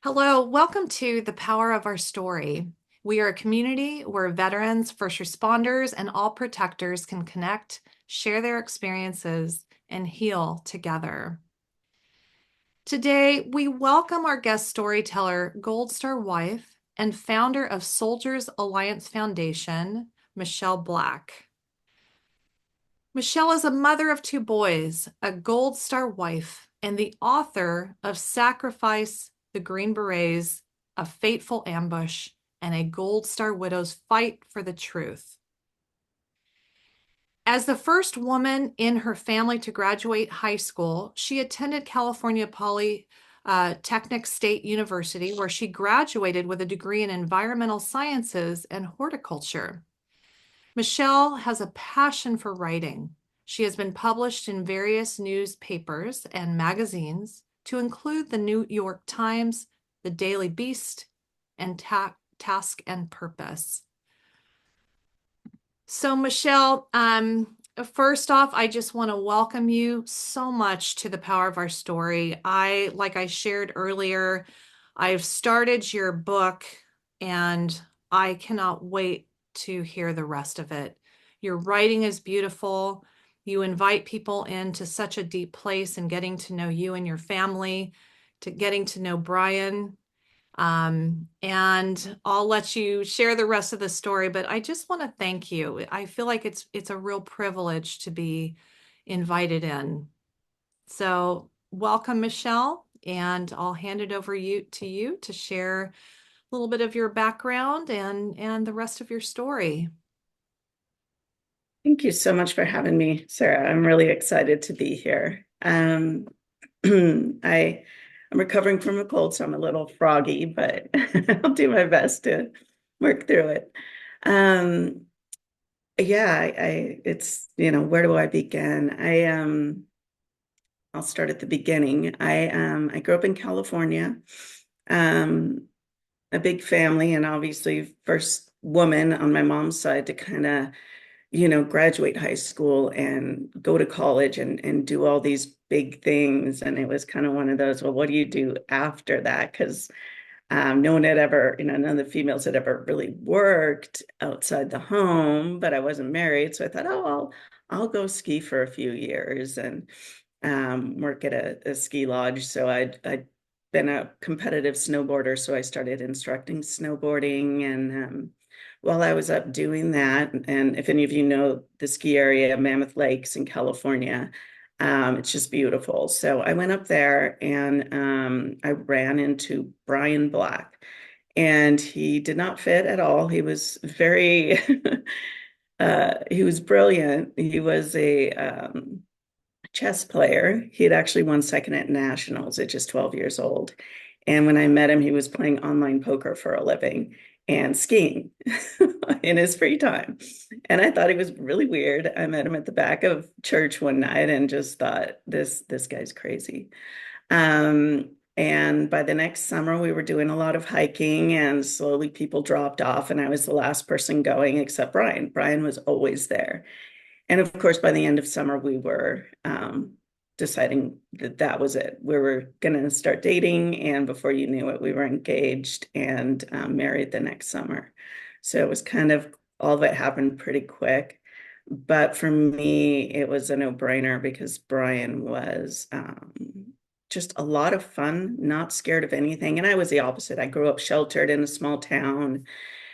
Hello, welcome to The Power of Our Story. We are a community where veterans, first responders, and all protectors can connect, share their experiences, and heal together. Today, we welcome our guest storyteller, Gold Star wife, and founder of Soldiers Alliance Foundation, Michelle Black. Michelle is a mother of two boys, a Gold Star wife, and the author of Sacrifice, the Green Berets, A Fateful Ambush, and a Gold Star widow's fight for the truth. As the first woman in her family to graduate high school, she attended California Polytechnic State University, where she graduated with a degree in environmental sciences and horticulture. Michelle has a passion for writing. She has been published in various newspapers and magazines, to include the New York Times, the Daily Beast, and Task and Purpose. So, Michelle, first off, I just want to welcome you so much to The Power of Our Story. Like I shared earlier, I've started your book and I cannot wait to hear the rest of it. Your writing is beautiful. You invite people into such a deep place and getting to know you and your family, to getting to know Brian. And I'll let you share the rest of the story, but I just want to thank you. I feel like it's a real privilege to be invited in. So welcome, Michelle, and I'll hand it over to you to share a little bit of your background and the rest of your story. Thank you so much for having me, Sarah. I'm really excited to be here. I'm recovering from a cold, so I'm a little froggy, but I'll do my best to work through it. Um, yeah, it's, where do I begin? I'll start at the beginning. I grew up in California, um, a big family, and obviously first woman on my mom's side to kind of graduate high school and go to college and do all these big things. And it was kind of one of those, well, what do you do after that? Because no one had ever, none of the females had ever really worked outside the home, but I wasn't married. So I thought, oh, I'll go ski for a few years and work at a ski lodge. So I'd been a competitive snowboarder. So I started instructing snowboarding and while I was up doing that, and if any of you know the ski area, Mammoth Lakes in California, it's just beautiful. So I went up there and I ran into Brian Black, and he did not fit at all. He was very, he was brilliant. He was a chess player. He had actually won second at nationals at just 12 years old. And when I met him, he was playing online poker for a living and skiing in his free time. And I thought he was really weird. I met him at the back of church one night and just thought, this guy's crazy. And by the next summer, we were doing a lot of hiking, and slowly people dropped off, and I was the last person going except Brian. Brian was always there. And of course, by the end of summer, we were deciding that that was it. We were going to start dating. And before you knew it, we were engaged and married the next summer. So it was kind of all of it happened pretty quick. But for me, it was a no-brainer because Brian was just a lot of fun, not scared of anything. And I was the opposite. I grew up sheltered in a small town,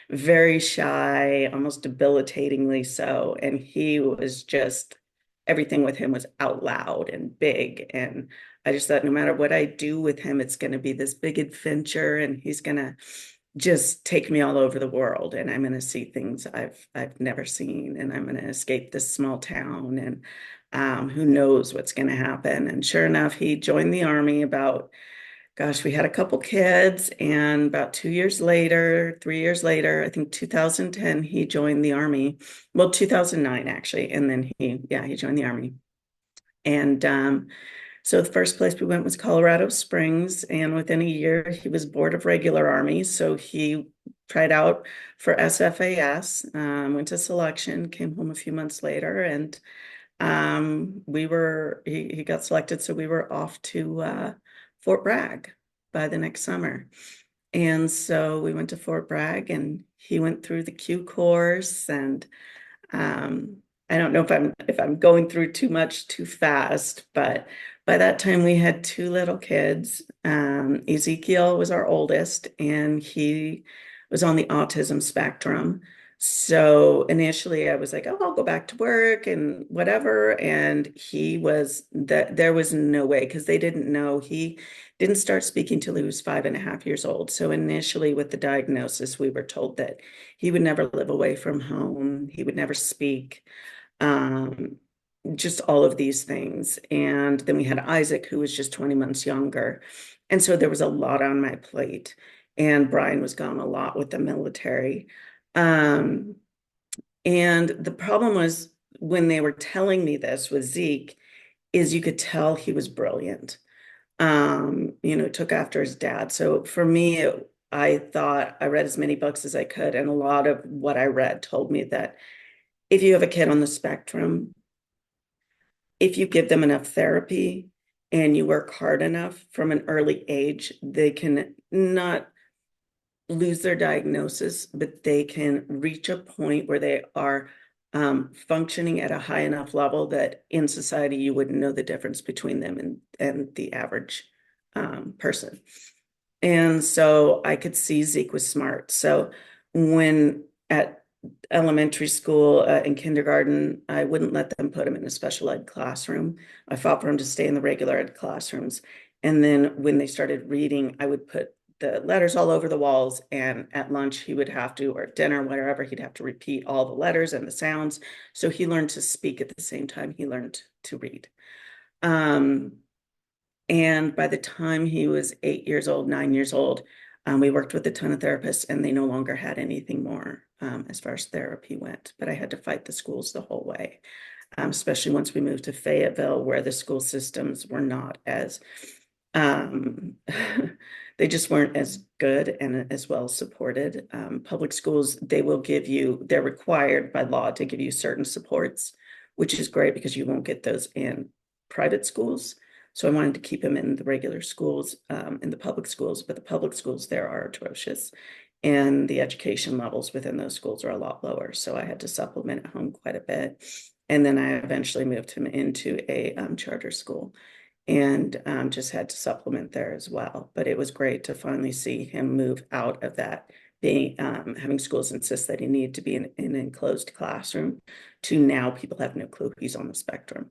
very shy, almost debilitatingly so. And he was just, everything with him was out loud and big. And I just thought no matter what I do with him, it's going to be this big adventure and he's going to just take me all over the world and I'm going to see things I've never seen and I'm going to escape this small town and who knows what's going to happen. And sure enough, he joined the army about gosh, we had a couple kids, and about 2 years later, 3 years later, I think 2010, he joined the army. Well, 2009 actually, and then he joined the army. And so the first place we went was Colorado Springs, and within a year, he was board of regular army. So he tried out for SFAS, went to selection, came home a few months later, and he got selected, so we were off to Fort Bragg. by the next summer. And so we went to Fort Bragg and he went through the Q course. And um, I don't know if I'm going through too much too fast, but by that time we had two little kids. Ezekiel was our oldest, and he was on the autism spectrum. So initially I was like, oh, I'll go back to work and whatever. And he was that there was no way because they didn't know he didn't start speaking till he was 5.5 years old. So initially with the diagnosis, we were told that he would never live away from home. He would never speak. Um, just all of these things. And then we had Isaac, who was just 20 months younger. And so there was a lot on my plate. And Brian was gone a lot with the military. Um, and the problem was when they were telling me this with Zeke, is you could tell he was brilliant. Took after his dad. So for me, I thought I read as many books as I could. And a lot of what I read told me that if you have a kid on the spectrum, if you give them enough therapy and you work hard enough from an early age, they can not lose their diagnosis, but they can reach a point where they are functioning at a high enough level that in society you wouldn't know the difference between them and the average person. And so I could see Zeke was smart. So when at elementary school and kindergarten, I wouldn't let them put him in a special ed classroom. I fought for him to stay in the regular ed classrooms. And then when they started reading, I would put the letters all over the walls. And at lunch, he would have to, or at dinner, wherever, he'd have to repeat all the letters and the sounds. So he learned to speak at the same time he learned to read. Um, and by the time he was 8 years old, 9 years old, we worked with a ton of therapists and they no longer had anything more as far as therapy went. But I had to fight the schools the whole way, especially once we moved to Fayetteville, where the school systems were not as, um, they just weren't as good and as well supported. Public schools, they're required by law to give you certain supports, which is great because you won't get those in private schools. So I wanted to keep him in the regular schools, in the public schools, but the public schools there are atrocious. And the education levels within those schools are a lot lower. So I had to supplement at home quite a bit. And then I eventually moved him into a charter school and just had to supplement there as well. But it was great to finally see him move out of that, being having schools insist that he needed to be in an enclosed classroom to now people have no clue he's on the spectrum.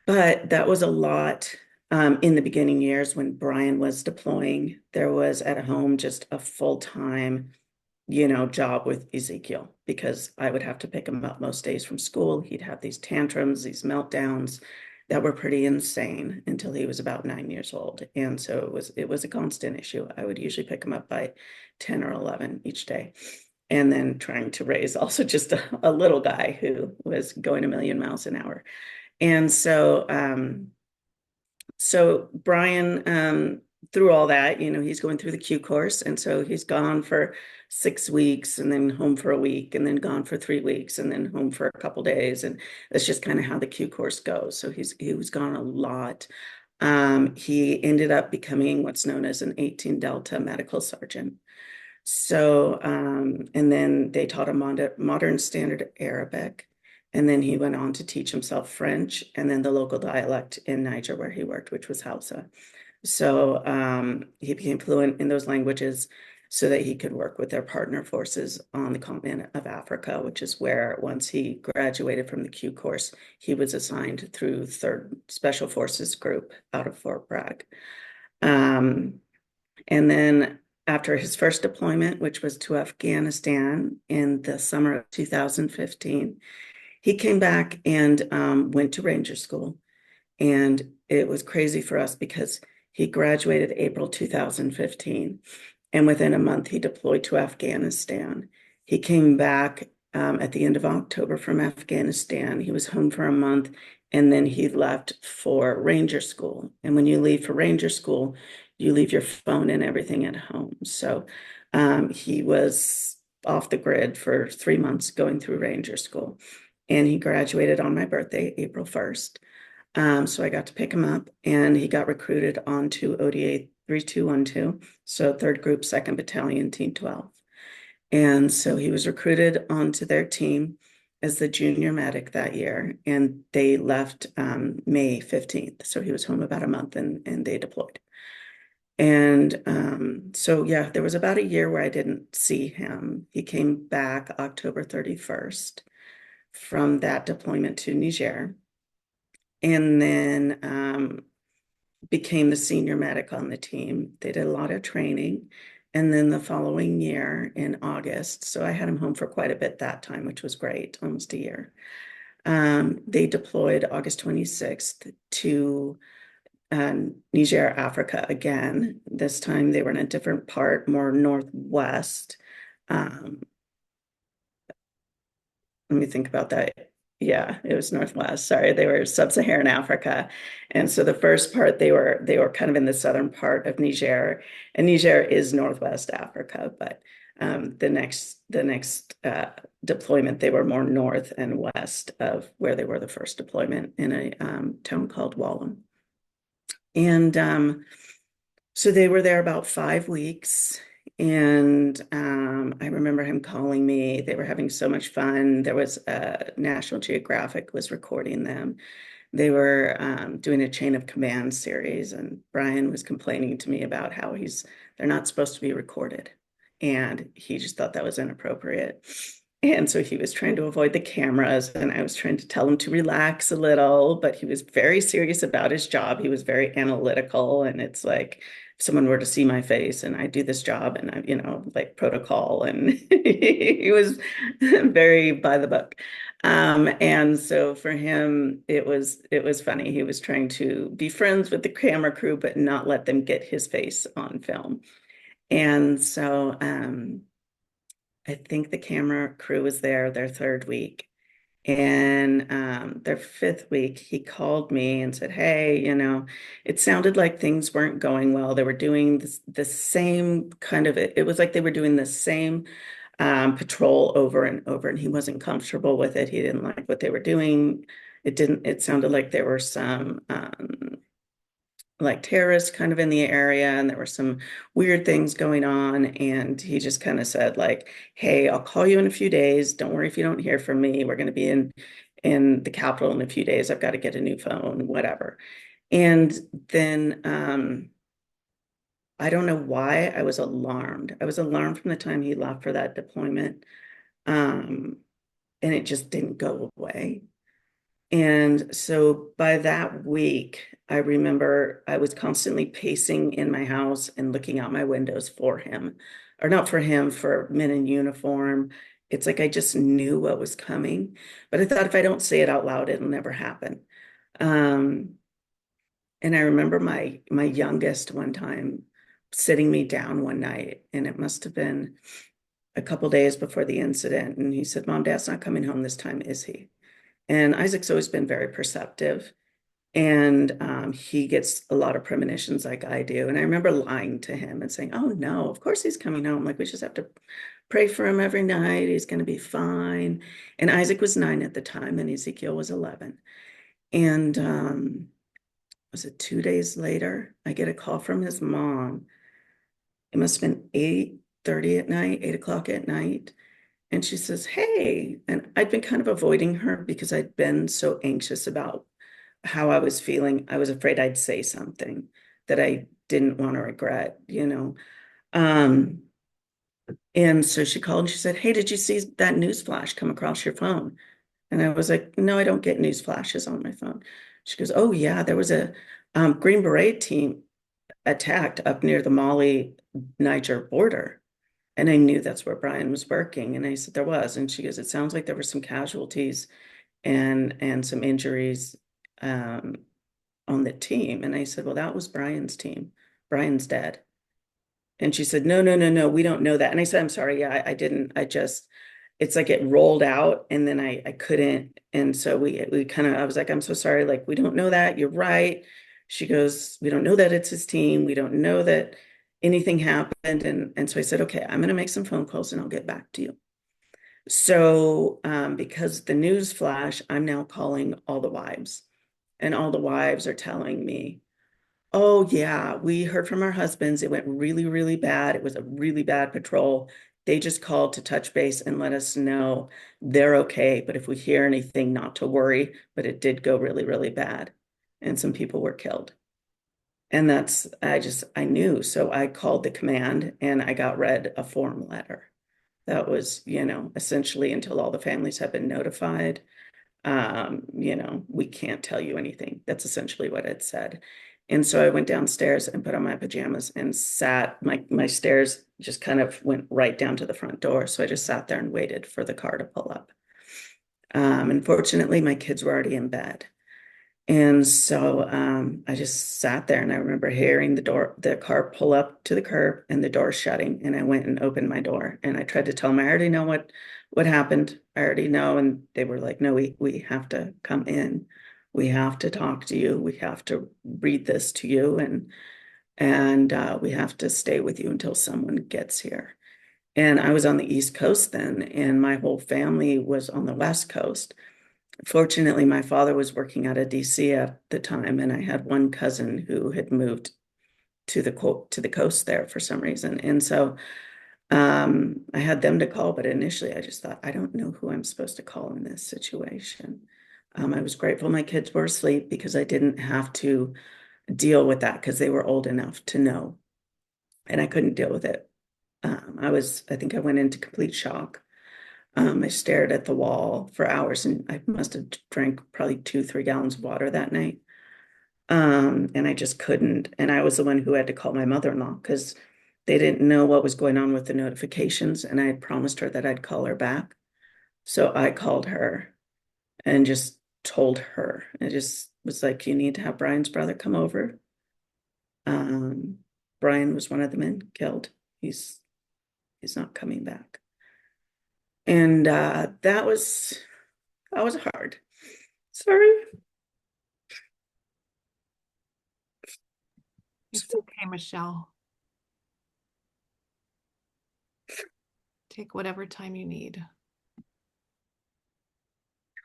But that was a lot in the beginning years when Brian was deploying. There was at home just a full-time, job with Ezekiel because I would have to pick him up most days from school. He'd have these tantrums, these meltdowns that were pretty insane until he was about 9 years old. And so it was a constant issue. I would usually pick him up by 10 or 11 each day. And then trying to raise also just a little guy who was going a million miles an hour. And so Brian, through all that, he's going through the Q course. And so he's gone for 6 weeks and then home for a week and then gone for 3 weeks and then home for a couple days. And that's just kind of how the Q course goes. So he was gone a lot. He ended up becoming what's known as an 18 Delta medical sergeant. So, and then they taught him modern standard Arabic. And then he went on to teach himself French and then the local dialect in Niger where he worked, which was Hausa. So he became fluent in those languages so that he could work with their partner forces on the continent of Africa, which is where once he graduated from the Q course, he was assigned through 3rd Special Forces Group out of Fort Bragg. And then after his first deployment, which was to Afghanistan in the summer of 2015, he came back and went to Ranger School. And it was crazy for us because he graduated April 2015. And within a month, he deployed to Afghanistan. He came back at the end of October from Afghanistan. He was home for a month and then he left for Ranger School. And when you leave for Ranger School, you leave your phone and everything at home. So he was off the grid for 3 months going through Ranger School. And he graduated on my birthday, April 1st. So I got to pick him up, and he got recruited onto ODA 3212, so third group, second battalion, team 12. And so he was recruited onto their team as the junior medic that year, and they left May 15th. So he was home about a month, and they deployed. And so, yeah, there was about a year where I didn't see him. He came back October 31st from that deployment to Niger, and then became the senior medic on the team. They did a lot of training. And then the following year in August, so I had him home for quite a bit that time, which was great, almost a year. They deployed August 26th to Niger, Africa again. This time they were in a different part, more northwest. Um, Let me think about that. Yeah, it was northwest. Sorry, they were sub-Saharan Africa. And so the first part they were kind of in the southern part of Niger, and Niger is northwest Africa, but the next deployment they were more north and west of where they were the first deployment in a town called Wallam. And so they were there about 5 weeks. And I remember him calling me. They were having so much fun. There was National Geographic was recording them. They were doing a chain of command series, and Brian was complaining to me about how they're not supposed to be recorded. And he just thought that was inappropriate. And so he was trying to avoid the cameras, and I was trying to tell him to relax a little, but he was very serious about his job. He was very analytical, and it's like if someone were to see my face and I do this job and I, like protocol, and he was very by the book. And so for him, it was funny. He was trying to be friends with the camera crew, but not let them get his face on film. And so I think the camera crew was there their third week. And their fifth week, he called me and said, "Hey, it sounded like things weren't going well. They were doing the same kind of, it was like they were doing the same patrol over and over, and he wasn't comfortable with it. He didn't like what they were doing. It sounded like there were some like terrorists kind of in the area, and there were some weird things going on, and he just kind of said like, "Hey, I'll call you in a few days. Don't worry if you don't hear from me. We're going to be in the Capitol in a few days. I've got to get a new phone, whatever." And then I don't know why I was alarmed. I was alarmed from the time he left for that deployment, and it just didn't go away. And so by that week, I remember I was constantly pacing in my house and looking out my windows for him, or not for him, for men in uniform. It's like I just knew what was coming, but I thought if I don't say it out loud, it'll never happen. Um, and I remember my youngest one time sitting me down one night, and it must have been a couple days before the incident, and he said, "Mom, Dad's not coming home this time, is he?" And Isaac's always been very perceptive, and he gets a lot of premonitions like I do. And I remember lying to him and saying, "Oh no, of course he's coming home. Like we just have to pray for him every night. He's going to be fine." And Isaac was 9 at the time, and Ezekiel was 11. And was it 2 days later? I get a call from his mom. It must have been 8:30 at night, 8 o'clock at night. And she says, "Hey," and I'd been kind of avoiding her because I'd been so anxious about how I was feeling. I was afraid I'd say something that I didn't want to regret. Um, and so she called and she said, "Hey, did you see that news flash come across your phone?" And I was like, "No, I don't get news flashes on my phone." She goes, "Oh yeah, there was a Green Beret team attacked up near the Mali-Niger border." And I knew that's where Brian was working. And I said, "There was." And she goes, "It sounds like there were some casualties and some injuries on the team." And I said, "Well, that was Brian's team. Brian's dead." And she said, "No, no, no, no, we don't know that." And I said, "I'm sorry. Yeah, I didn't. It's like it rolled out and then I couldn't." And so we kind of, I was like, "I'm so sorry. Like, we don't know that. You're right." She goes, "We don't know that it's his team. We don't know that anything happened." And so I said, "Okay, I'm going to make some phone calls and I'll get back to you." So because the news flash, I'm now calling all the wives And all the wives are telling me, oh, yeah, we heard from our husbands. It went really, really bad. It was a really bad patrol. They just called to touch base and let us know they're okay. But if we hear anything, not to worry. But it did go really, really bad. And some people were killed. And I knew. So I called the command and I got read a form letter. That was, essentially until all the families have been notified. We can't tell you anything. That's essentially what it said. And so I went downstairs and put on my pajamas and sat. My stairs just kind of went right down to the front door. So I just sat there and waited for the car to pull up. Unfortunately, my kids were already in bed. And so I just sat there and I remember hearing the car pull up to the curb and the door shutting. And I went and opened my door and I tried to tell them I already know what happened. I already know. And they were like, no, we have to come in. We have to talk to you. We have to read this to you and we have to stay with you until someone gets here. And I was on the East Coast then, and my whole family was on the West Coast. Fortunately, my father was working out of DC at the time, and I had one cousin who had moved to the coast there for some reason. And so I had them to call, but initially I just thought, I don't know who I'm supposed to call in this situation. I was grateful my kids were asleep because I didn't have to deal with that because they were old enough to know, and I couldn't deal with it. I think I went into complete shock. I stared at the wall for hours and I must have drank probably 2, 3 gallons of water that night. And I just couldn't. And I was the one who had to call my mother-in-law because they didn't know what was going on with the notifications. And I had promised her that I'd call her back. So I called her and just told her. I just was like, you need to have Brian's brother come over. Um, Brian was one of the men killed. He's not coming back. And that was hard. Sorry. It's okay, Michelle. Take whatever time you need.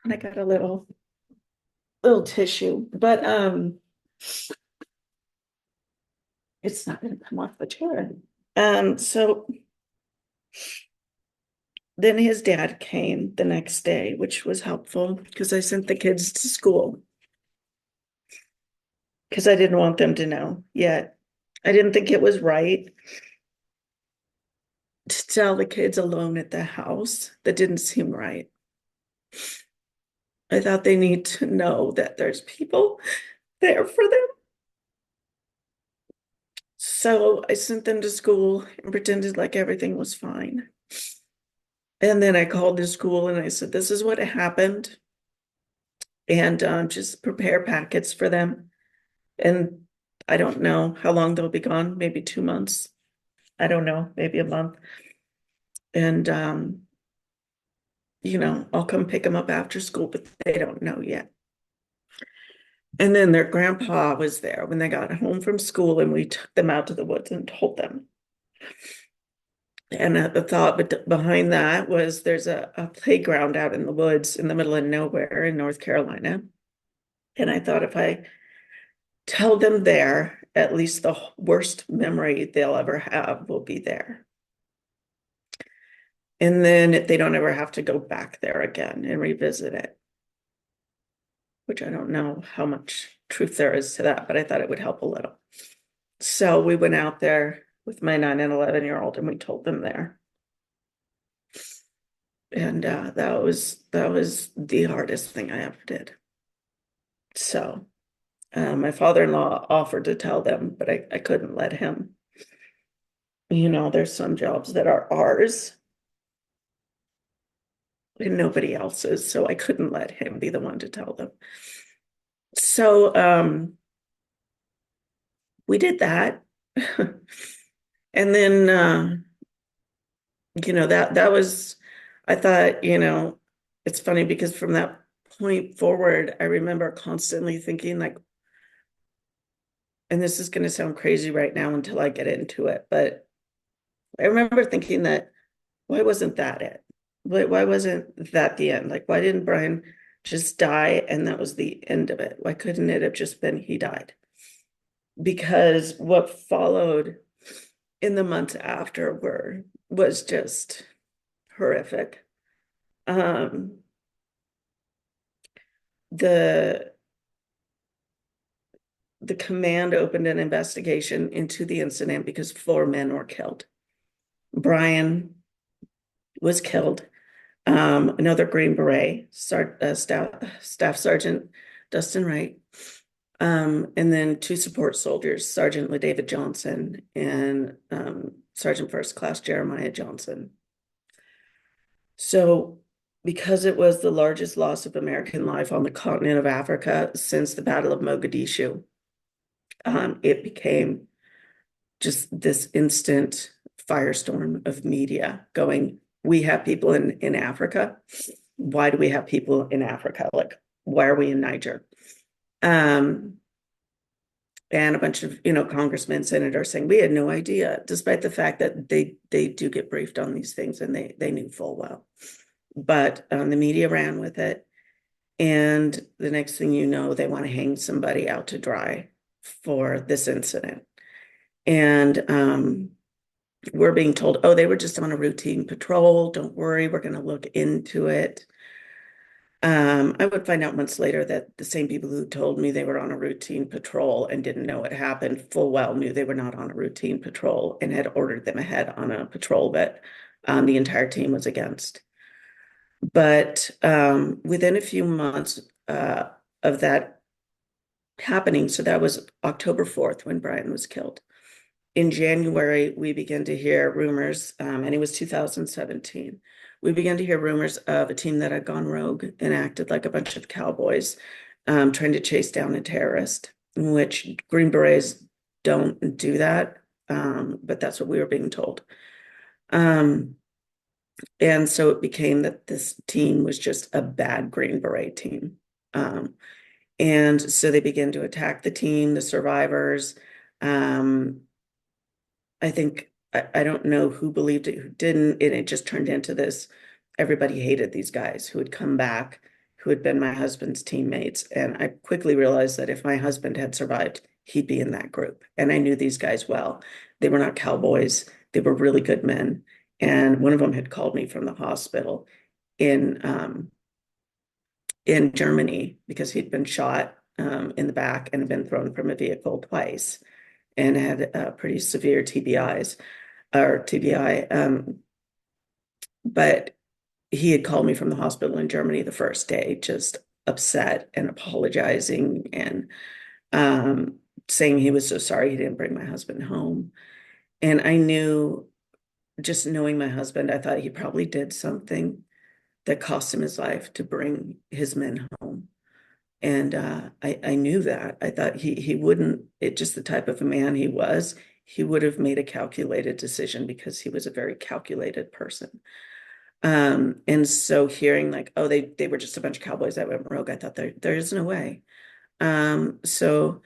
And I got a little tissue, but it's not gonna come off the chair. So then his dad came the next day, which was helpful because I sent the kids to school because I didn't want them to know yet. I didn't think it was right to tell the kids alone at the house. That didn't seem right. I thought they need to know that there's people there for them. So I sent them to school and pretended like everything was fine. And then I called the school and I said, this is what happened. And just prepare packets for them. And I don't know how long they'll be gone, maybe 2 months. I don't know, maybe a month. And, I'll come pick them up after school, but they don't know yet. And then their grandpa was there when they got home from school and we took them out to the woods and told them. And the thought behind that was there's a playground out in the woods in the middle of nowhere in North Carolina. And I thought if I tell them there, at least the worst memory they'll ever have will be there. And then they don't ever have to go back there again and revisit it, which I don't know how much truth there is to that, but I thought it would help a little. So we went out there with my 9 and 11-year-old and we told them there. And that was the hardest thing I ever did. So my father-in-law offered to tell them, but I couldn't let him. There's some jobs that are ours and nobody else's, so I couldn't let him be the one to tell them. So we did that. And then that was, I thought, it's funny because from that point forward, I remember constantly thinking like, and this is going to sound crazy right now until I get into it, but I remember thinking that, why wasn't that it? Why wasn't that the end? Like, why didn't Brian just die, and that was the end of it? Why couldn't it have just been he died? Because what followed in the months after was just horrific. Um, the the command opened an investigation into the incident because 4 men were killed. Brian was killed. Another Green Beret, Staff Sergeant Dustin Wright, and then 2 support soldiers, Sergeant LaDavid Johnson and Sergeant First Class Jeremiah Johnson. So, because it was the largest loss of American life on the continent of Africa since the Battle of Mogadishu, it became just this instant firestorm of media going, we have people in Africa. Why do we have people in Africa? Like, why are we in Niger? And a bunch of, congressmen, senators saying we had no idea, despite the fact that they do get briefed on these things and they knew full well. But the media ran with it. And the next thing you know, they want to hang somebody out to dry for this incident. And we're being told, oh, they were just on a routine patrol. Don't worry, we're going to look into it. I would find out months later that the same people who told me they were on a routine patrol and didn't know what happened full well knew they were not on a routine patrol and had ordered them ahead on a patrol that the entire team was against. But within a few months of that happening, so that was October 4th when Brian was killed. In January, we began to hear rumors, and it was 2017. We began to hear rumors of a team that had gone rogue and acted like a bunch of cowboys, trying to chase down a terrorist, which Green Berets don't do that, but that's what we were being told. And so it became that this team was just a bad Green Beret team. And so they began to attack the team, the survivors. I think, I don't know who believed it, who didn't, and it just turned into this. Everybody hated these guys who had come back, who had been my husband's teammates. And I quickly realized that if my husband had survived, he'd be in that group. And I knew these guys well. They were not cowboys. They were really good men. And one of them had called me from the hospital in Germany because he'd been shot in the back and had been thrown from a vehicle twice and had pretty severe TBIs or TBI. But he had called me from the hospital in Germany the first day, just upset and apologizing and saying he was so sorry he didn't bring my husband home. And I knew, just knowing my husband, I thought he probably did something that cost him his life to bring his men home. And I knew that. I thought he wouldn't, it just the type of a man he was, he would have made a calculated decision because he was a very calculated person. And so hearing like, oh, they were just a bunch of cowboys that went rogue, I thought there is no way. So,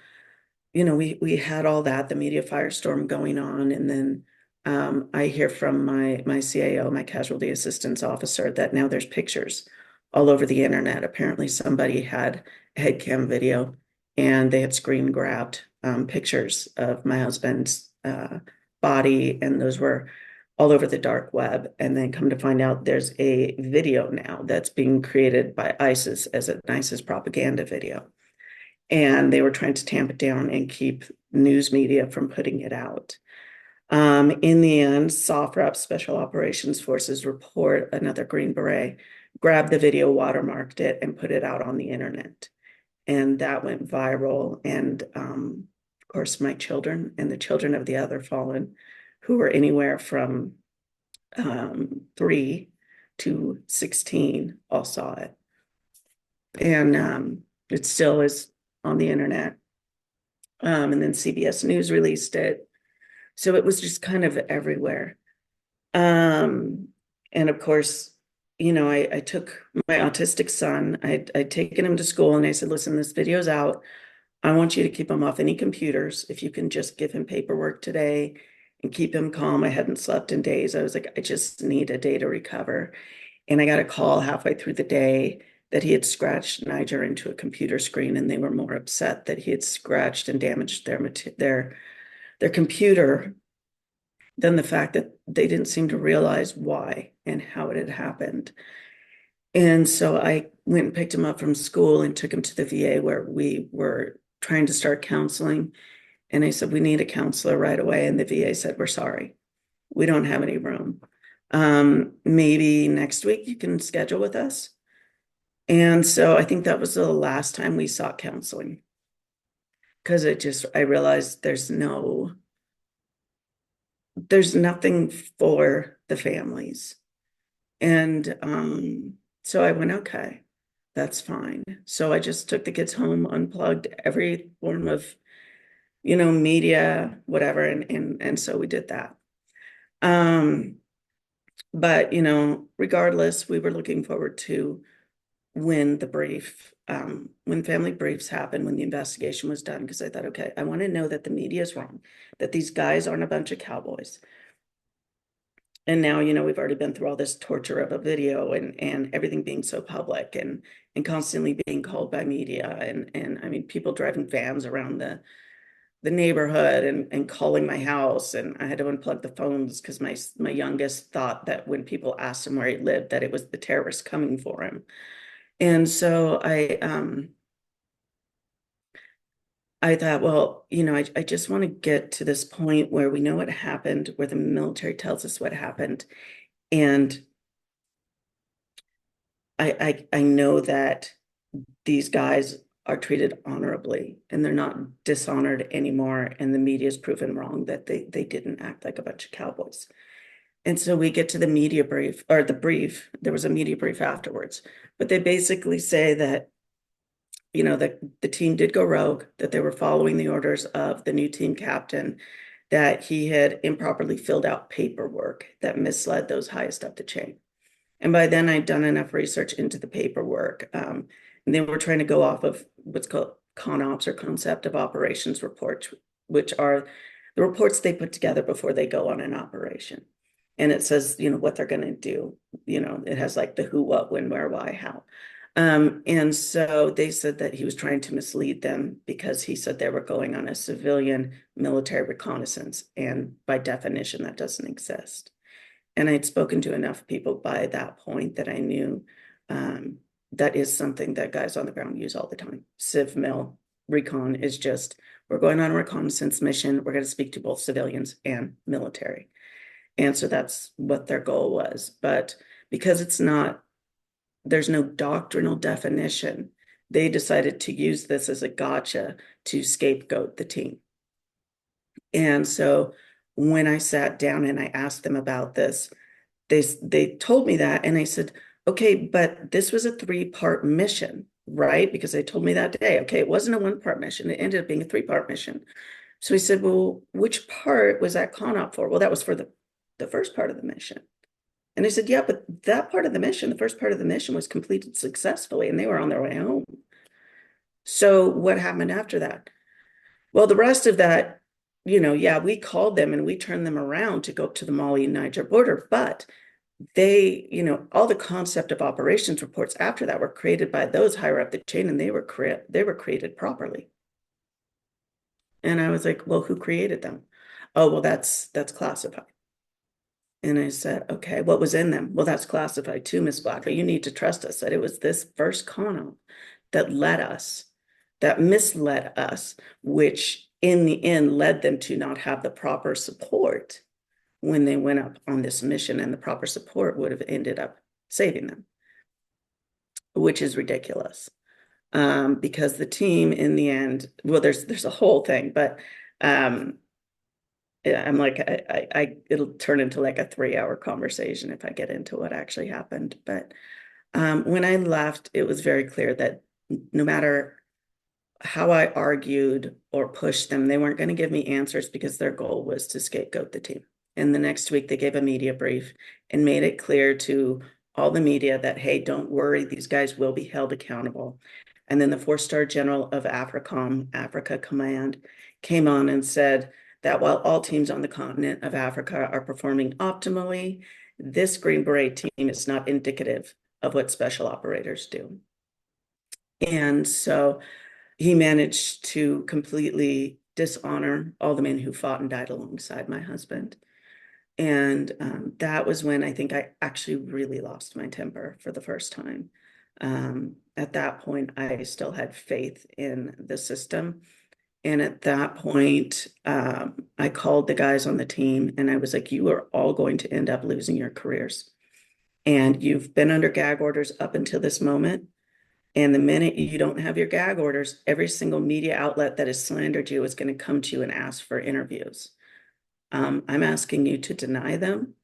we had all that, the media firestorm going on, and then I hear from my CAO, my casualty assistance officer, that now there's pictures all over the internet. Apparently somebody had a headcam video and they had screen grabbed pictures of my husband's body, and those were all over the dark web. And then come to find out there's a video now that's being created by ISIS as an ISIS propaganda video. And they were trying to tamp it down and keep news media from putting it out. In the end, SOFRAP, Special Operations Forces report, another Green Beret, grabbed the video, watermarked it, and put it out on the internet. And that went viral. And of course, my children and the children of the other fallen, who were anywhere from 3 to 16, all saw it. And it still is on the internet. And then CBS News released it. So it was just kind of everywhere. And of course, I took my autistic son, I'd taken him to school, and I said, listen, this video's out. I want you to keep him off any computers. If you can just give him paperwork today and keep him calm. I hadn't slept in days. I was like, I just need a day to recover. And I got a call halfway through the day that he had scratched Niger into a computer screen, and they were more upset that he had scratched and damaged their computer than the fact that they didn't seem to realize why and how it had happened. And so I went and picked him up from school and took him to the VA where we were trying to start counseling. And I said, we need a counselor right away. And the VA said, we're sorry, we don't have any room. Maybe next week you can schedule with us. And so I think that was the last time we sought counseling, because I realized there's nothing for the families. And so I went, okay, that's fine. So I just took the kids home, unplugged every form of, media, whatever. And so we did that. But, regardless, we were looking forward to when family briefs happened, when the investigation was done, because I thought, okay, I want to know that the media is wrong, that these guys aren't a bunch of cowboys. And now, we've already been through all this torture of a video and everything being so public and constantly being called by media and I mean, people driving vans around the neighborhood and calling my house, and I had to unplug the phones because my youngest thought that when people asked him where he lived, that it was the terrorists coming for him. And so I thought, well, I just want to get to this point where we know what happened, where the military tells us what happened. And I know that these guys are treated honorably and they're not dishonored anymore. And the media's proven wrong that they didn't act like a bunch of cowboys. And so we get to the media brief, or the brief. There was a media brief afterwards, but they basically say that, that the team did go rogue, that they were following the orders of the new team captain, that he had improperly filled out paperwork that misled those highest up the chain. And by then I'd done enough research into the paperwork. And they were trying to go off of what's called CONOPS, or concept of operations reports, which are the reports they put together before they go on an operation. And it says, what they're going to do. It has like the who, what, when, where, why, how. And so they said that he was trying to mislead them because he said they were going on a civilian military reconnaissance. And by definition, that doesn't exist. And I'd spoken to enough people by that point that I knew that is something that guys on the ground use all the time. Civ mil recon is just, we're going on a reconnaissance mission. We're going to speak to both civilians and military. And so that's what their goal was. But because there's no doctrinal definition, they decided to use this as a gotcha to scapegoat the team. And so when I sat down and I asked them about this, they told me that, and I said, okay, but this was a 3-part mission, right? Because they told me that day, okay, it wasn't a 1-part mission. It ended up being a 3-part mission. So he said, well, which part was that CONOP for? Well, that was for the first part of the mission. And I said, yeah, but that part of the mission, the first part of the mission was completed successfully and they were on their way home. So what happened after that? Well, the rest of that, yeah, we called them and we turned them around to go up to the Mali-Niger border, but they, all the concept of operations reports after that were created by those higher up the chain, and they were created properly. And I was like, well, who created them? Oh, well, that's classified. And I said, okay, what was in them? Well, that's classified too, Miss Black, but you need to trust us that it was this first cono that misled us, which in the end led them to not have the proper support when they went up on this mission, and the proper support would have ended up saving them, which is ridiculous. Because the team in the end, well, there's a whole thing, but I'm like, it'll turn into like a 3-hour conversation if I get into what actually happened. But when I left, it was very clear that no matter how I argued or pushed them, they weren't going to give me answers, because their goal was to scapegoat the team. And the next week they gave a media brief and made it clear to all the media that, hey, don't worry, these guys will be held accountable. And then the 4-star general of AFRICOM, Africa Command, came on and said that while all teams on the continent of Africa are performing optimally, this Green Beret team is not indicative of what special operators do. And so he managed to completely dishonor all the men who fought and died alongside my husband. And that was when I think I actually really lost my temper for the first time. At that point, I still had faith in the system. And at that point, I called the guys on the team and I was like, you are all going to end up losing your careers. And you've been under gag orders up until this moment. And the minute you don't have your gag orders, every single media outlet that has slandered you is going to come to you and ask for interviews. I'm asking you to deny them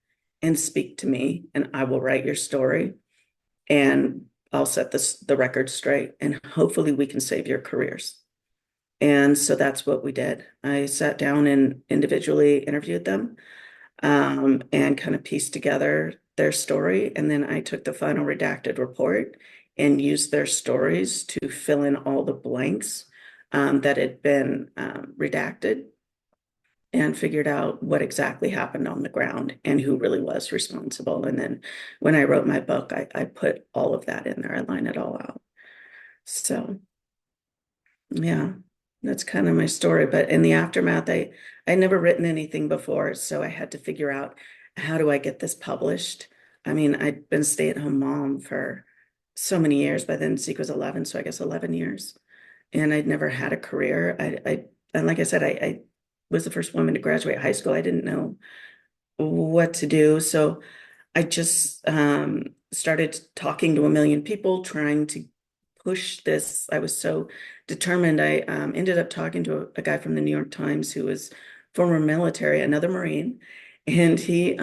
and speak to me, and I will write your story and I'll set the record straight, and hopefully we can save your careers. And so that's what we did. I sat down and individually interviewed them, and kind of pieced together their story. And then I took the final redacted report and used their stories to fill in all the blanks that had been redacted, and figured out what exactly happened on the ground and who really was responsible. And then when I wrote my book, I put all of that in there. I line it all out. So yeah, that's kind of my story. But in the aftermath, I never written anything before, so I had to figure out, how do I get this published? I mean, I'd been a stay-at-home mom for so many years. By then Zeke was 11, so I guess 11 years. And I'd never had a career. And like I said, I was the first woman to graduate high school. I didn't know what to do. So I just started talking to a million people, trying to push this. I was so determined. I ended up talking to a guy from the New York Times who was former military, another Marine, and he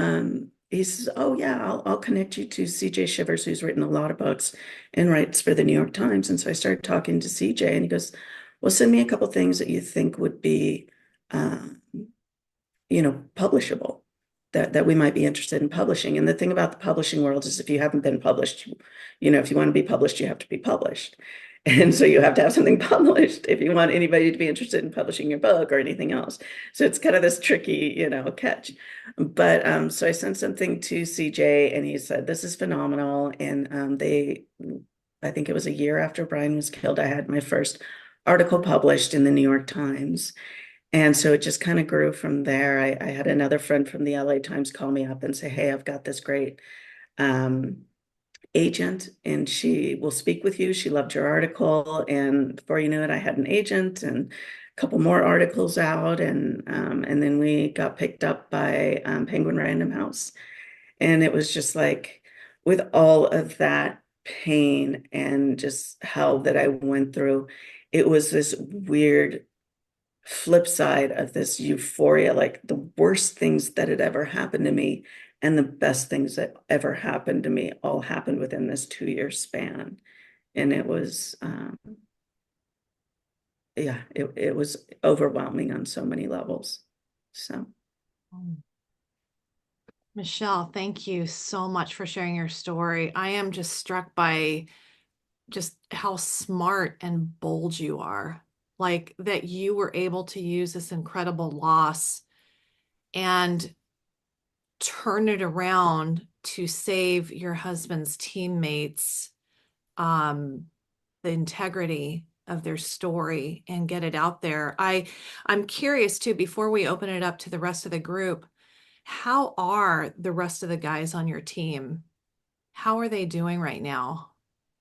says, "Oh yeah, I'll connect you to CJ Shivers, who's written a lot of books and writes for the New York Times." And so I started talking to CJ, and he goes, "Well, send me a couple things that you think would be, um, publishable." That we might be interested in publishing. And the thing about the publishing world is, if you haven't been published, if you want to be published, you have to be published. And so you have to have something published if you want anybody to be interested in publishing your book or anything else. So it's kind of this tricky, catch. But so I sent something to CJ and he said, "This is phenomenal." And I think it was a year after Brian was killed, I had my first article published in the New York Times. And so it just kind of grew from there. I had another friend from the LA Times call me up and say, "Hey, I've got this great um, agent and she will speak with you. She loved your article." And before you knew it, I had an agent and a couple more articles out. And then we got picked up by Penguin Random House. And it was just like, with all of that pain and just hell that I went through, it was this weird flip side of this euphoria, like the worst things that had ever happened to me and the best things that ever happened to me all happened within this 2 year span. And it was, yeah, it was overwhelming on so many levels. So, Michelle, thank you so much for sharing your story. I am just struck by just how smart and bold you are. Like that you were able to use this incredible loss and turn it around to save your husband's teammates, um, the integrity of their story and get it out there. I'm curious too, before we open it up to the rest of the group, how are the rest of the guys on your team? How are they doing right now?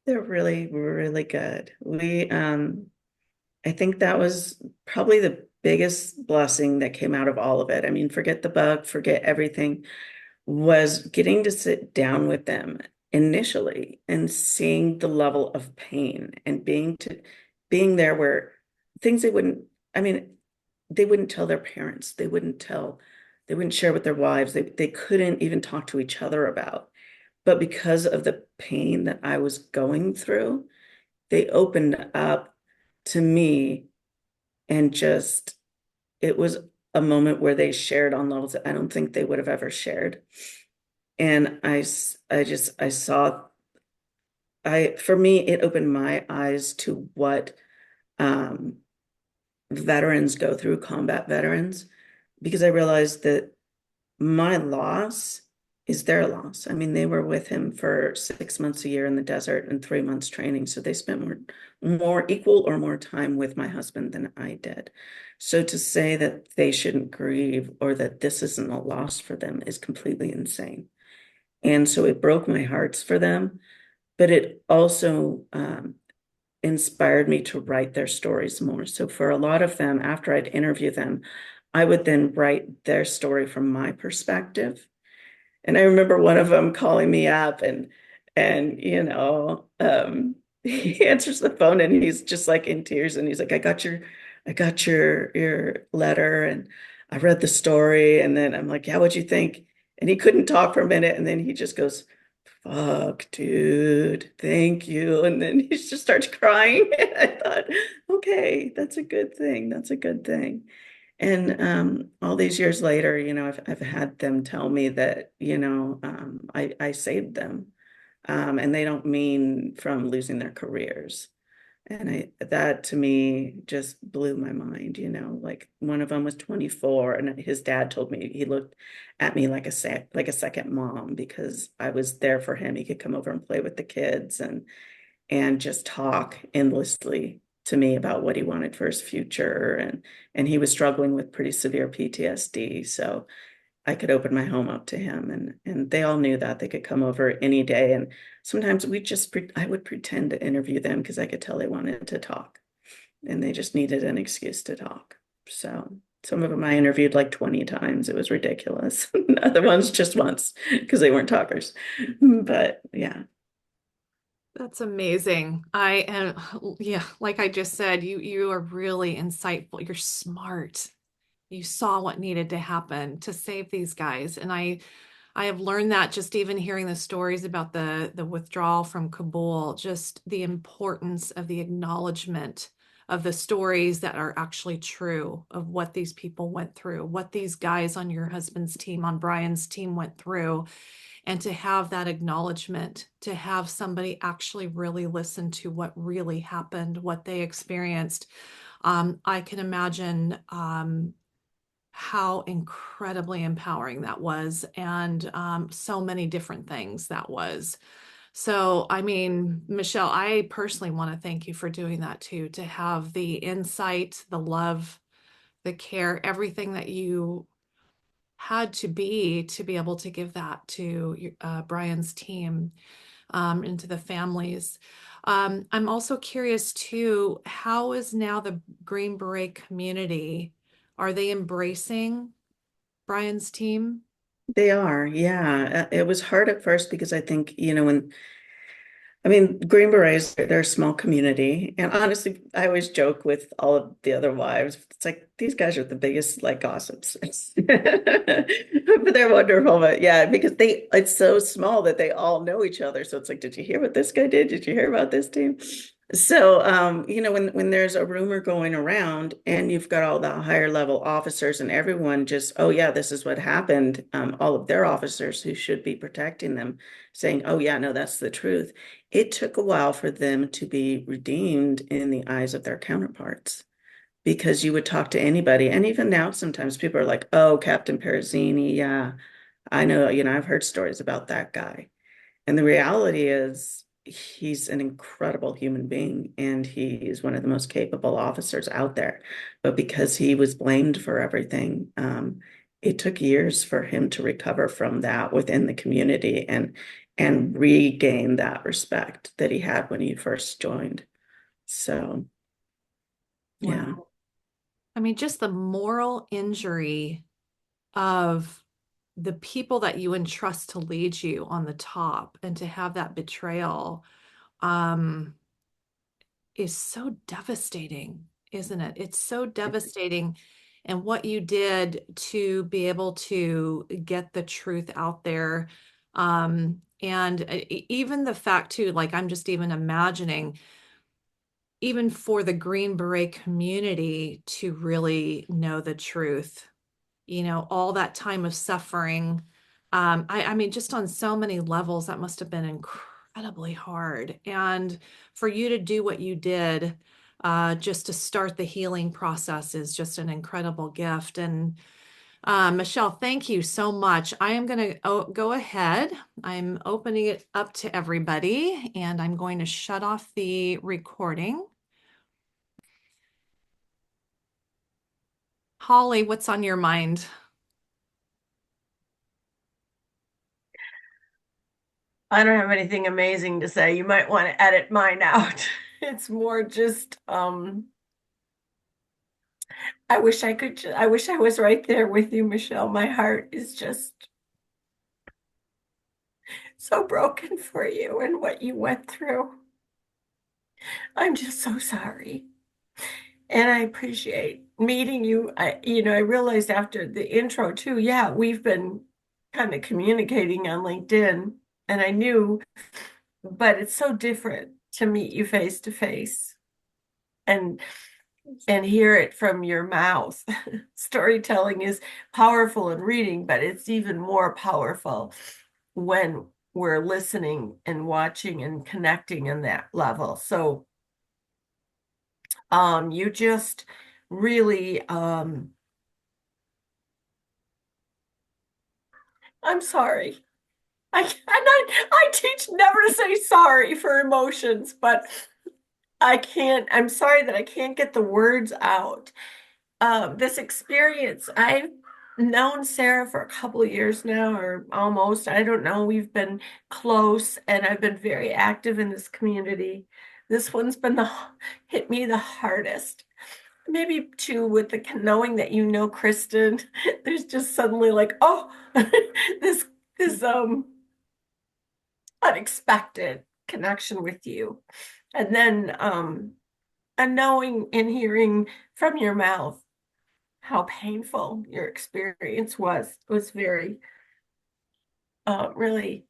they're really, really good. I think that was probably the biggest blessing that came out of all of it. I mean, forget the bug, forget everything, was getting to sit down with them initially and seeing the level of pain and being there where things they wouldn't, I mean, they wouldn't tell their parents, they wouldn't share with their wives, they couldn't even talk to each other about. But because of the pain that I was going through, they opened up to me, and just, it was a moment where they shared on levels that I don't think they would have ever shared. And I saw, for me, it opened my eyes to what um, veterans go through, combat veterans, because I realized that my loss is their loss. I mean, they were with him for 6 months a year in the desert and 3 months training. So they spent more equal or more time with my husband than I did. So to say that they shouldn't grieve or that this isn't a loss for them is completely insane. And so it broke my hearts for them, but it also inspired me to write their stories more. So for a lot of them, after I'd interview them, I would then write their story from my perspective. And I remember one of them calling me up and he answers the phone and he's just like in tears and he's like, I got your letter and I read the story. And then I'm like, yeah, what'd you think? And he couldn't talk for a minute and then he just goes, fuck, dude, thank you. And then he just starts crying. And I thought, okay, that's a good thing. That's a good thing. And all these years later, I've had them tell me that, I saved them. And they don't mean from losing their careers. And that to me just blew my mind. Like one of them was 24 and his dad told me he looked at me like a second mom because I was there for him. He could come over and play with the kids and just talk endlessly to me about what he wanted for his future. And he was struggling with pretty severe PTSD. So I could open my home up to him and they all knew that they could come over any day. And sometimes I would pretend to interview them because I could tell they wanted to talk and they just needed an excuse to talk. So some of them I interviewed like 20 times. It was ridiculous. Other ones just once because they weren't talkers. But yeah. That's amazing. I am, yeah, like I just said, you are really insightful. You're smart. You saw what needed to happen to save these guys. And I have learned that just even hearing the stories about the withdrawal from Kabul, just the importance of the acknowledgement of the stories that are actually true of what these people went through, what these guys on your husband's team, on Brian's team went through, and to have that acknowledgement, to have somebody actually really listen to what really happened, what they experienced. I can imagine how incredibly empowering that was, and so many different things that was. So, I mean, Michelle, I personally want to thank you for doing that too, to have the insight, the love, the care, everything that you had to be able to give that to Brian's team and to the families. I'm also curious too, how is now the Green Beret community? Are they embracing Brian's team? They are, yeah. It was hard at first because I think, I mean, Green Berets, they're a small community. And honestly, I always joke with all of the other wives. It's like these guys are the biggest like gossips. But they're wonderful. But yeah, because it's so small that they all know each other. So it's like, did you hear what this guy did? Did you hear about this team? So when there's a rumor going around and you've got all the higher level officers and everyone just, oh yeah, this is what happened, all of their officers who should be protecting them saying, oh yeah, no, that's the truth. It took a while for them to be redeemed in the eyes of their counterparts because you would talk to anybody. And even now, sometimes people are like, oh, Captain Perazini, yeah, I know, I've heard stories about that guy. And the reality is, he's an incredible human being and he is one of the most capable officers out there. But because he was blamed for everything, it took years for him to recover from that within the community and regain that respect that he had when he first joined. So, yeah. Wow. I mean, just the moral injury of the people that you entrust to lead you on the top and to have that betrayal um, is so devastating, isn't it? It's so devastating. And what you did to be able to get the truth out there. And even the fact too, like I'm just even imagining, even for the Green Beret community to really know the truth, all that time of suffering. I mean, just on so many levels, that must have been incredibly hard. And for you to do what you did, just to start the healing process is just an incredible gift. And Michelle, thank you so much. I am going to go ahead. I'm opening it up to everybody and I'm going to shut off the recording. Holly, what's on your mind? I don't have anything amazing to say. You might want to edit mine out. It's more just I wish I was right there with you, Michelle. My heart is just so broken for you and what you went through. I'm just so sorry. And I appreciate meeting you. I realized after the intro too, yeah, we've been kind of communicating on LinkedIn, and I knew, but it's so different to meet you face to face and hear it from your mouth. Storytelling is powerful in reading, but it's even more powerful when we're listening and watching and connecting in that level. So you just really I'm sorry. I teach never to say sorry for emotions, but I'm sorry that I can't get the words out. This experience, I've known Sarah for a couple of years now, or almost. I don't know. We've been close, and I've been very active in this community. This one's been hit me the hardest. Maybe too with the knowing that you know Kristen. There's just suddenly like, oh, this this unexpected connection with you, and then and knowing and hearing from your mouth how painful your experience was very really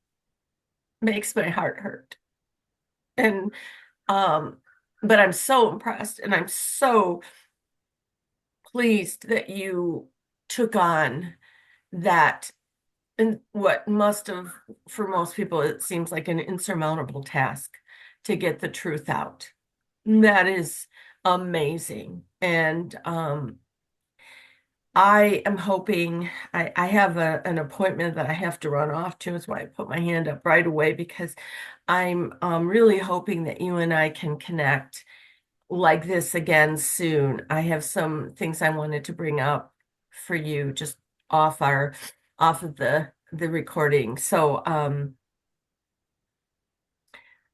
makes my heart hurt. And but I'm so impressed and I'm so pleased that you took on that, and what must have, for most people, it seems like an insurmountable task to get the truth out. That is amazing. And I am hoping I have an appointment that I have to run off to. Is why I put my hand up right away, because I'm really hoping that you and I can connect like this again soon. I have some things I wanted to bring up for you just off off of the recording. So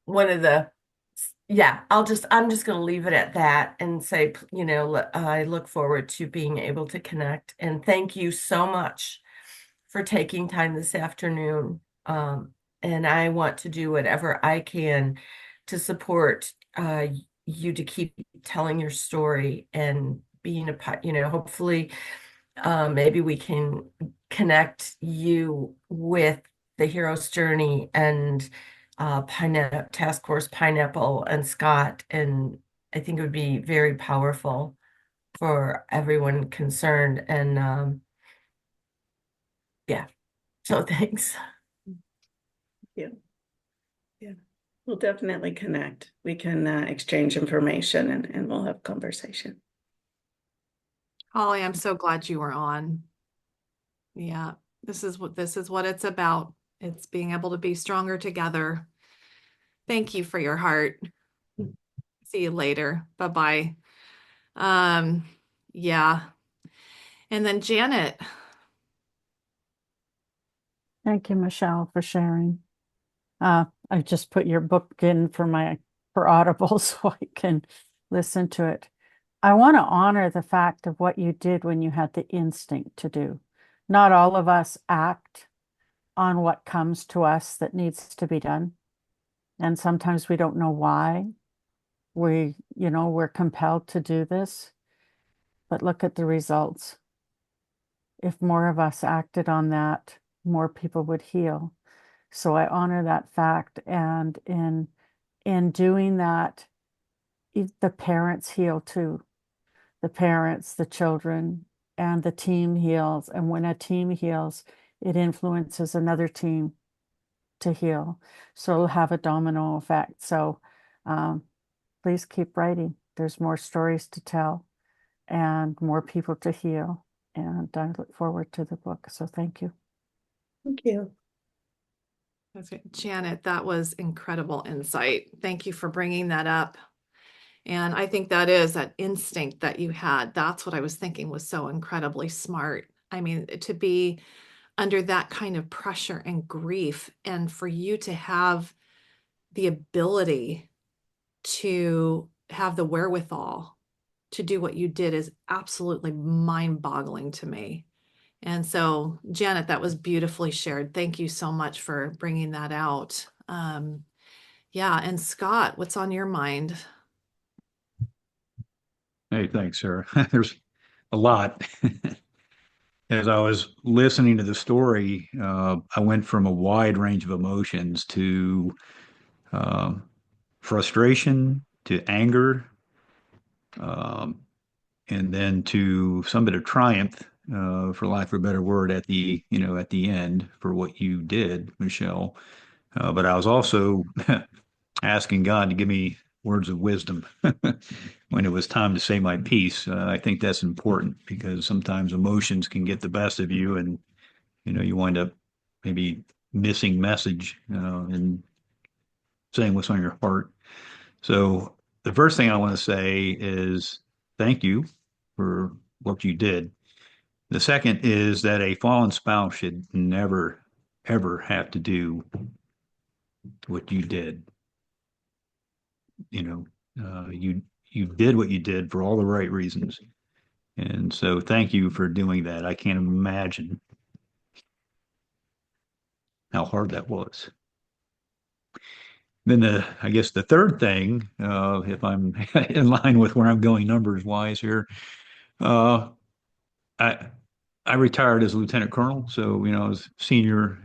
one of the yeah, I'm just going to leave it at that and say, I look forward to being able to connect. And thank you so much for taking time this afternoon. And I want to do whatever I can to support you to keep telling your story and being a part, hopefully maybe we can connect you with the hero's journey and Task Force Pineapple and Scott. And I think it would be very powerful for everyone concerned. And yeah, so thanks. Yeah. Yeah. We'll definitely connect. We can exchange information and we'll have conversation. Holly, I'm so glad you were on. Yeah, this is what it's about. It's being able to be stronger together. Thank you for your heart. See you later. Bye-bye. Um, yeah. And then Janet. Thank you, Michelle, for sharing. I just put your book in for Audible so I can listen to it. I want to honor the fact of what you did when you had the instinct to do. Not all of us act on what comes to us that needs to be done. And sometimes we don't know why we're compelled to do this. But look at the results. If more of us acted on that, more people would heal. So I honor that fact. And in doing that, the parents heal too. The parents, the children, and the team heals. And when a team heals, it influences another team to heal. So it'll have a domino effect. So please keep writing. There's more stories to tell and more people to heal. and I look forward to the book. So thank you. Thank you. That's it. Janet, that was incredible insight. Thank you for bringing that up. And I think that is that instinct that you had. That's what I was thinking was so incredibly smart. I mean, to be under that kind of pressure and grief, and for you to have the ability to have the wherewithal to do what you did is absolutely mind-boggling to me. And so, Janet, that was beautifully shared. Thank you so much for bringing that out. Yeah, and Scott, what's on your mind? Hey, thanks, Sarah. There's a lot. As I was listening to the story, I went from a wide range of emotions to um, frustration, to anger, um, and then to some bit of triumph, for lack of a better word, at the end for what you did, Michelle. But I was also asking God to give me words of wisdom when it was time to say my piece. I think that's important because sometimes emotions can get the best of you, and you wind up maybe missing message and saying what's on your heart. So the first thing I want to say is thank you for what you did. The second is that a fallen spouse should never, ever have to do what you did. You know, you did what you did for all the right reasons. And so thank you for doing that. I can't imagine how hard that was. Then I guess the third thing, if I'm in line with where I'm going numbers wise here, uh, I I retired as a lieutenant colonel, so I was senior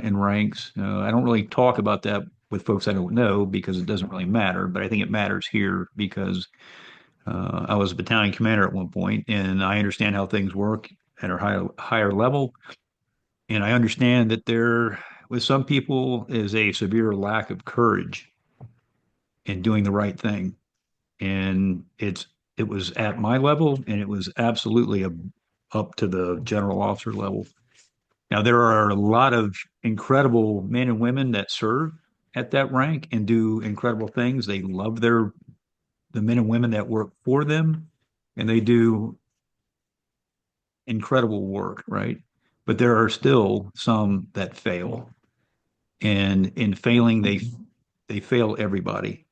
in ranks. I don't really talk about that with folks I don't know because it doesn't really matter, but I think it matters here because I was a battalion commander at one point, and I understand how things work at a higher level. And I understand that there, with some people, is a severe lack of courage in doing the right thing. And it was at my level, and it was absolutely up to the general officer level. Now, there are a lot of incredible men and women that serve at that rank and do incredible things. They love the men and women that work for them, and they do incredible work, right? But there are still some that fail. And in failing, they fail everybody.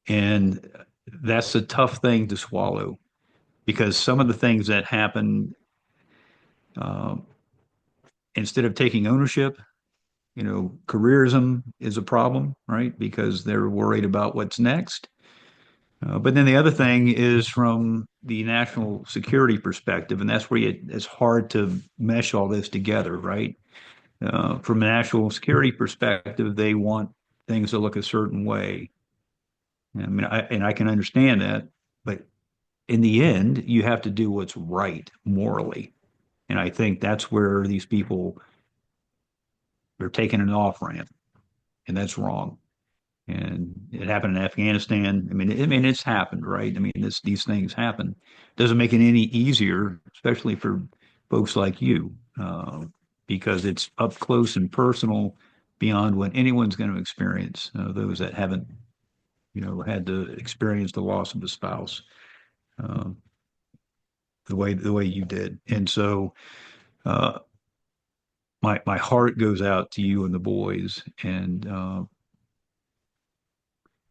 And that's a tough thing to swallow because some of the things that happen, uh, instead of taking ownership, careerism is a problem, right? Because they're worried about what's next. But then the other thing is from the national security perspective, and that's where it's hard to mesh all this together, right? From a national security perspective, they want things to look a certain way. I mean, I can understand that, but in the end, you have to do what's right morally. And I think that's where these people are taking an off ramp, and that's wrong. And it happened in Afghanistan. I mean, it's happened, right? I mean, these things happen. Doesn't make it any easier, especially for folks like you, because it's up close and personal beyond what anyone's going to experience. Those that haven't, had to experience the loss of a spouse, um, the way you did. And so, uh, my heart goes out to you and the boys, and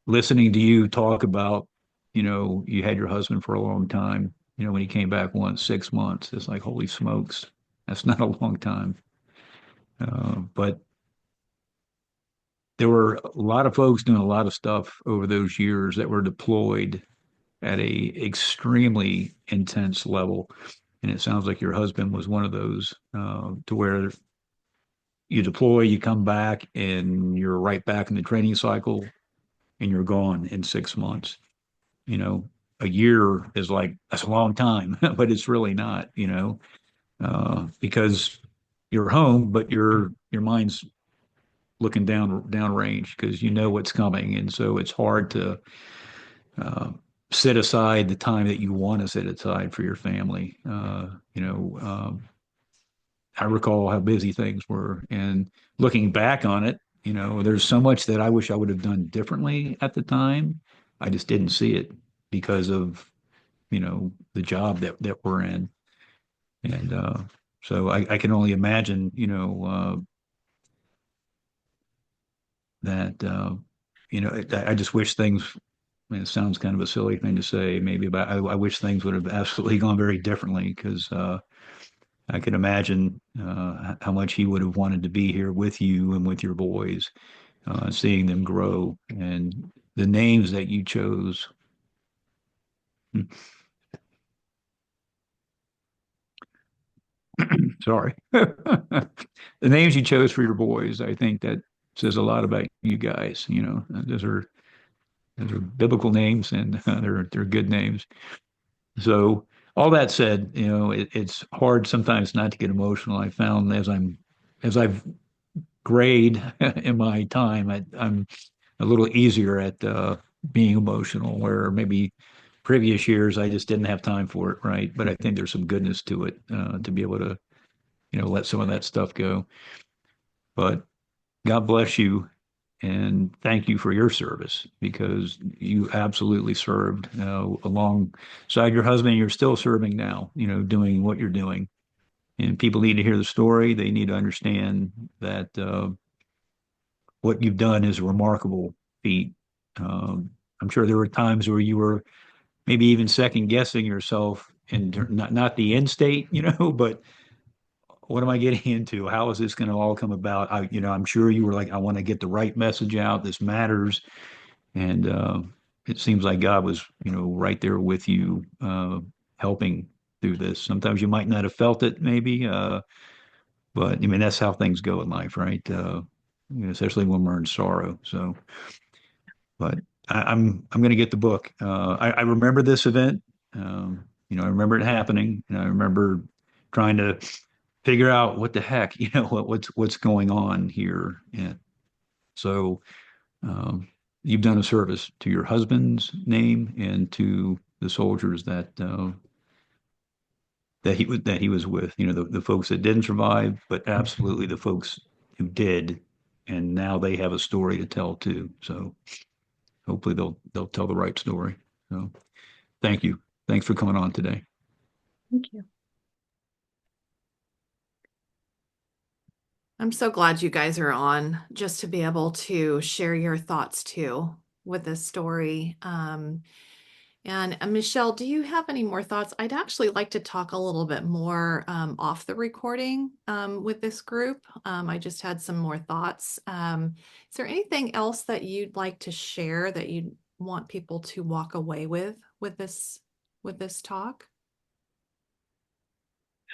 listening to you talk about, you had your husband for a long time. When he came back once, 6 months, it's like, holy smokes, that's not a long time. But there were a lot of folks doing a lot of stuff over those years that were deployed at a extremely intense level. And it sounds like your husband was one of those, to where you deploy, you come back, and you're right back in the training cycle, and you're gone in 6 months. A year is like, that's a long time, but it's really not, because you're home, but your mind's looking down range because you know what's coming. And so it's hard to set aside the time that you want to set aside for your family. I recall how busy things were. And looking back on it, there's so much that I wish I would have done differently at the time. I just didn't see it because of, the job that we're in. And so I can only imagine, that, I just wish things, I mean, it sounds kind of a silly thing to say maybe, but I wish things would have absolutely gone very differently because I can imagine how much he would have wanted to be here with you and with your boys, seeing them grow and the names that you chose. Sorry. The names you chose for your boys, I think that says a lot about you guys. Those are biblical names and they're good names. So all that said, it's hard sometimes not to get emotional. I found as I've grayed in my time, I'm a little easier at being emotional, where maybe previous years I just didn't have time for it, right? But I think there's some goodness to it to be able to, let some of that stuff go. But God bless you and thank you for your service because you absolutely served alongside your husband. You're still serving now, doing what you're doing. And people need to hear the story. They need to understand that what you've done is a remarkable feat. I'm sure there were times where you were maybe even second guessing yourself and not the end state, but what am I getting into? How is this going to all come about? I'm sure you were like, I want to get the right message out. This matters. And it seems like God was, right there with you, helping through this. Sometimes you might not have felt it, maybe, but I mean, that's how things go in life, right? Especially when we're in sorrow. So, but I'm going to get the book. I remember this event. I remember it happening, and I remember trying to figure out what the heck, what's going on here. And so you've done a service to your husband's name and to the soldiers that he was with, the folks that didn't survive, but absolutely the folks who did, and now they have a story to tell too. So hopefully they'll tell the right story. So thank you. Thanks for coming on today. Thank you. I'm so glad you guys are on just to be able to share your thoughts too with this story. And Michelle, do you have any more thoughts? I'd actually like to talk a little bit more off the recording with this group. I just had some more thoughts. Is there anything else that you'd like to share that you'd want people to walk away with this talk?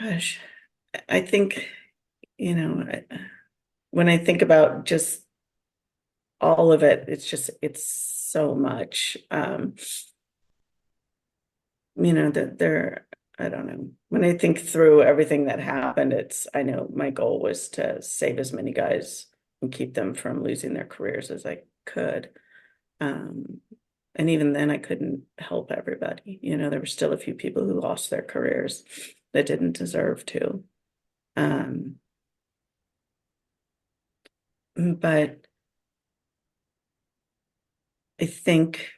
Gosh, I think, when I think about just all of it, it's so much. That I don't know. When I think through everything that happened, I know my goal was to save as many guys and keep them from losing their careers as I could. And even then I couldn't help everybody. There were still a few people who lost their careers that didn't deserve to. But I think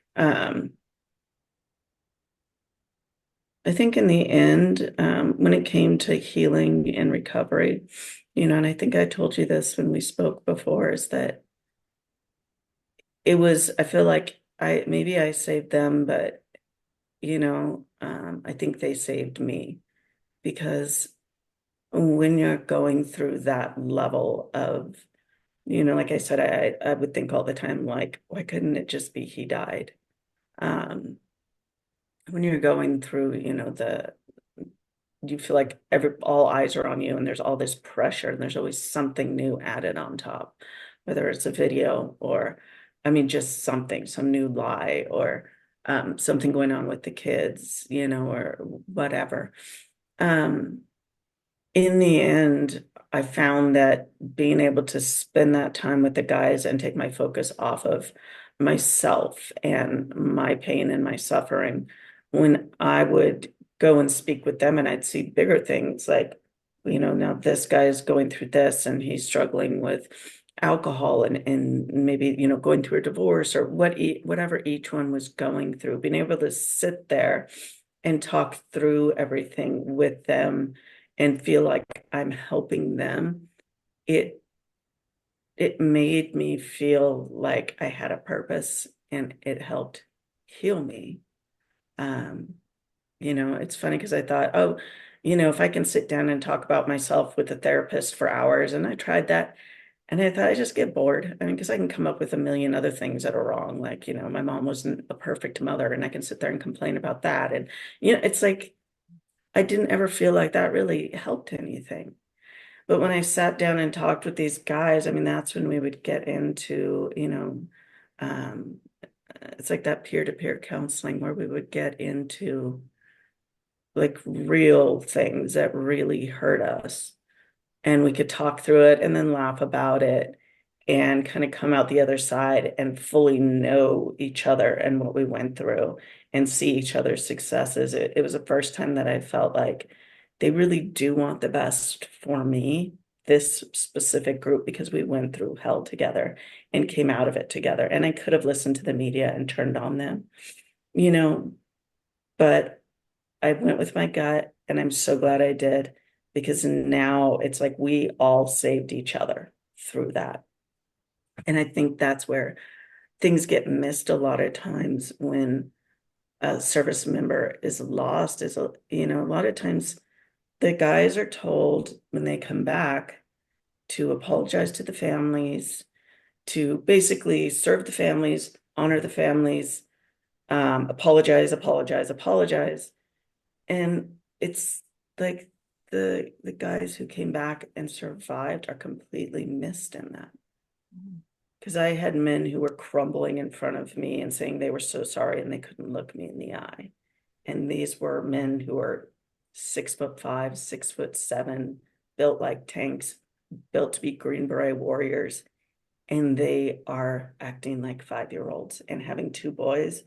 in the end, when it came to healing and recovery, and I think I told you this when we spoke before, is that I feel like maybe I saved them, but, I think they saved me, because when you're going through that level of, like I said, I would think all the time, like, why couldn't it just be he died? When you're going through, you feel like all eyes are on you and there's all this pressure and there's always something new added on top, whether it's a video or, just some new lie or something going on with the kids, or whatever. In the end, I found that being able to spend that time with the guys and take my focus off of myself and my pain and my suffering, when I would go and speak with them and I'd see bigger things like, now this guy is going through this and he's struggling with alcohol and maybe, going through a divorce or whatever each one was going through, being able to sit there and talk through everything with them and feel like I'm helping them. It made me feel like I had a purpose and it helped heal me. It's funny because I thought, oh, if I can sit down and talk about myself with a therapist for hours, and I tried that, and I thought I just get bored. I mean, because I can come up with a million other things that are wrong. Like, my mom wasn't a perfect mother, and I can sit there and complain about that. And, it's like, I didn't ever feel like that really helped anything. But when I sat down and talked with these guys, I mean, that's when we would get into, um, it's like that peer-to-peer counseling where we would get into like real things that really hurt us. And we could talk through it and then laugh about it and kind of come out the other side and fully know each other and what we went through and see each other's successes. It was the first time that I felt like they really do want the best for me, this specific group, because we went through hell together and came out of it together. And I could have listened to the media and turned on them, but I went with my gut, and I'm so glad I did, because now it's like we all saved each other through that. And I think that's where things get missed a lot of times when a service member is lost. A lot of times the guys are told when they come back to apologize to the families, to basically serve the families, honor the families, apologize. And it's like the guys who came back and survived are completely missed in that. Because I had men who were crumbling in front of me and saying they were so sorry and they couldn't look me in the eye. And these were men who were 6'5", 6'7", built like tanks, built to be Green Beret warriors. And they are acting like 5-year-olds and having 2 boys.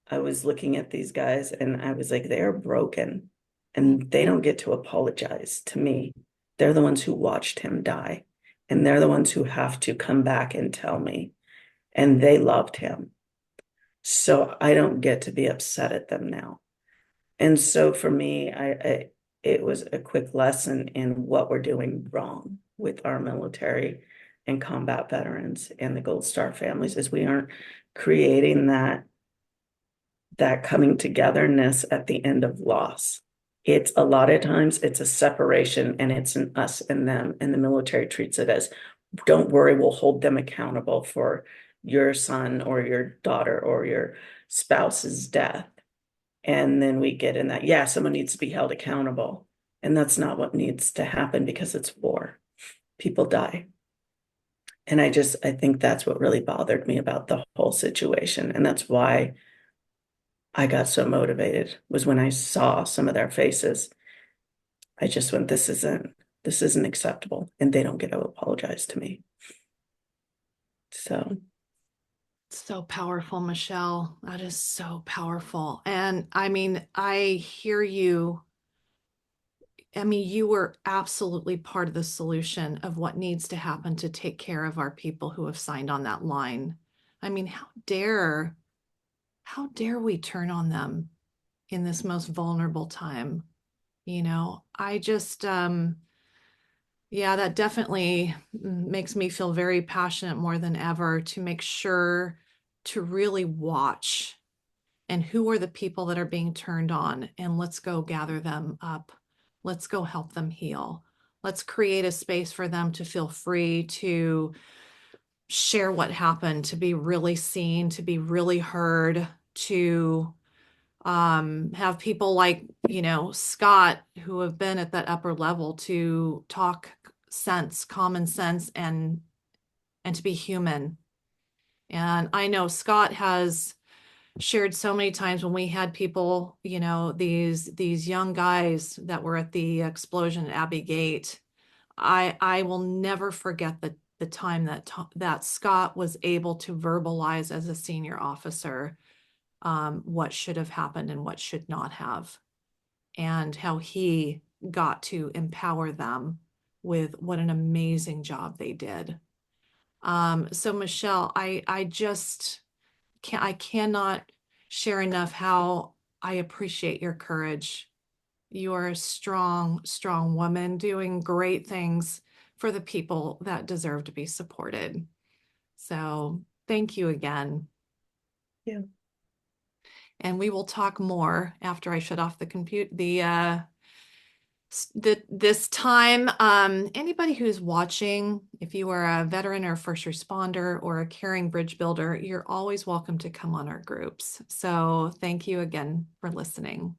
I was looking at these guys and I was like, they're broken and they don't get to apologize to me. They're the ones who watched him die, and they're the ones who have to come back and tell me, and they loved him. So I don't get to be upset at them now. And so for me, it was a quick lesson in what we're doing wrong with our military and combat veterans and the Gold Star families, is we aren't creating that coming togetherness at the end of loss. It's a lot of times it's a separation, and it's an us and them, and the military treats it as, don't worry, we'll hold them accountable for your son or your daughter or your spouse's death. And then we get in that, yeah, someone needs to be held accountable. And that's not what needs to happen, because it's war. People die. And I think that's what really bothered me about the whole situation. And that's why I got so motivated, was when I saw some of their faces. I just went, this isn't acceptable, and they don't get to apologize to me. So powerful, Michelle. That is so powerful. And I mean, I hear you. I mean, you were absolutely part of the solution of what needs to happen to take care of our people who have signed on that line. I mean, how dare we turn on them in this most vulnerable time? I just, yeah, that definitely makes me feel very passionate more than ever to make sure to really watch, and who are the people that are being turned on, and let's go gather them up. Let's go help them heal. Let's create a space for them to feel free to share what happened, to be really seen, to be really heard, to have people like, Scott, who have been at that upper level, to talk common sense, and to be human. And I know Scott has shared so many times when we had people, these young guys that were at the explosion at Abbey Gate. I will never forget the time that Scott was able to verbalize as a senior officer what should have happened and what should not have. and how he got to empower them with what an amazing job they did. So Michelle, I just I cannot share enough how I appreciate your courage. You are a strong, strong woman doing great things for the people that deserve to be supported. So thank you again. Yeah. And we will talk more after I shut off the this time. Anybody who's watching, if you are a veteran or first responder or a caring bridge builder, you're always welcome to come on our groups. So thank you again for listening.